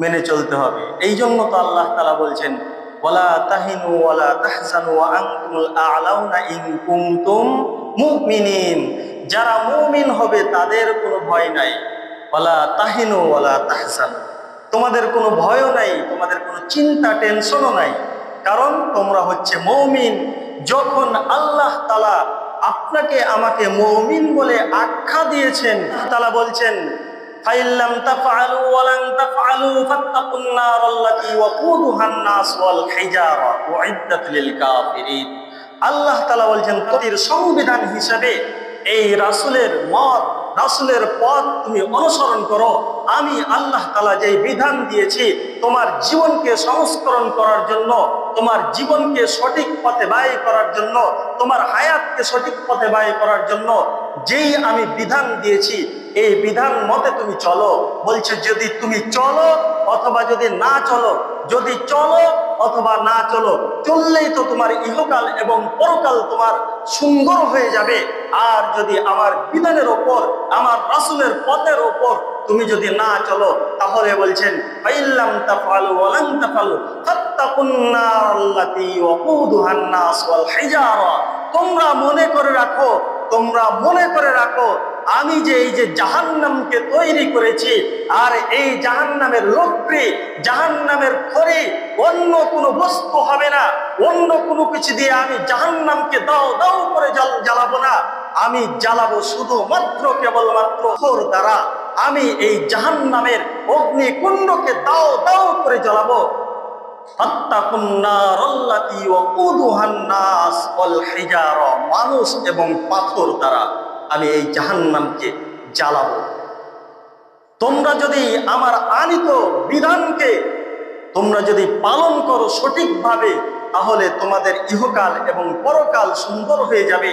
মেনে চলতে হবে। এই জন্য তো আল্লাহ তাআলা বলছেন, ওয়ালা তাহিনু ওয়ালা তাহজানু ওয়া আনতুমুল আ'লাউনা ইন কুনতুম মুমিনিন। যারা মুমিন হবে তাদের কোনো ভয় নাই। ওয়ালা তাহিনু ওয়ালা তাহজানু, তোমাদের কোনো ভয়ও নাই, তোমাদের কোনো চিন্তা টেনশনও নাই, কারণ তোমরা হচ্ছে মুমিন। যখন আল্লাহ তাআলা আপনাকে আমাকে মুমিন বলে আখ্যা দিয়েছেন, তাআলা বলছেন, ফাইল্লাম তাফআলু ওয়া লান তাফআলু ফাত্তাকুন নারাল্লাতী ওয়াকুদুহান নাস ওয়াল হিজারা উইদ্দাত লিল কাফিরিন। আল্লাহ তাআলা বলছেন, তোর সংবিধান হিসেবে এই রাসূলের মত, রাসূলের পথ তুমি অনুসরণ করো। আমি আল্লাহ তাআলা যে বিধান দিয়েছি তোমার জীবনকে সংস্করণ করার জন্য, তোমার জীবনকে সঠিক পথে ব্যয় করার জন্য, তোমার হায়াতকে সঠিক পথে ব্যয় করার জন্য যেই আমি বিধান দিয়েছি, এই বিধান মতে তুমি চলো। বলছে যদি তুমি চলো অথবা যদি না চলো, যদি চলো অথবা না চলো, চললেই তো তোমার ইহকাল এবং পরকাল তোমার সুন্দর হয়ে যাবে। আর যদি আমার বিধানের ওপর, আমার রাসূলের পথের ওপর তুমি যদি না চলো, তাহলে বলছেন ফাইল্লাম তাফআলু ওয়া লান তাফআলু ফাত্তাকুন নারাল্লাতী ওয়াকুদুহান নাস ওয়াল হিজারা। তোমরা মনে করে রাখো, তোমরা মনে করে রাখো, আমি যে এই যে জাহান্নামকে তৈরি করেছি, আর এই জাহান্নামের লোকপ্রিয়, জাহান্নামের খড়ি অন্য কোনো বস্তু হবে না, অন্য কোনো কিছু দিয়ে আমি জাহান্নামকে দাও দাও করে জ্বালাবো না। আমি জ্বালাবো শুধুমাত্র কেবলমাত্র খড় দ্বারা। আমি এই জাহান্নামের অগ্নিকুণ্ডকে দাও দাও করে জ্বালাবো। মানুষ এবং পাথর দ্বারা আমি এই জাহান্নামকে জ্বালাবো। তোমরা যদি আমার আনিত বিধানকে তোমরা যদি পালন করো সঠিকভাবে, তাহলে তোমাদের ইহকাল এবং পরকাল সুন্দর হয়ে যাবে।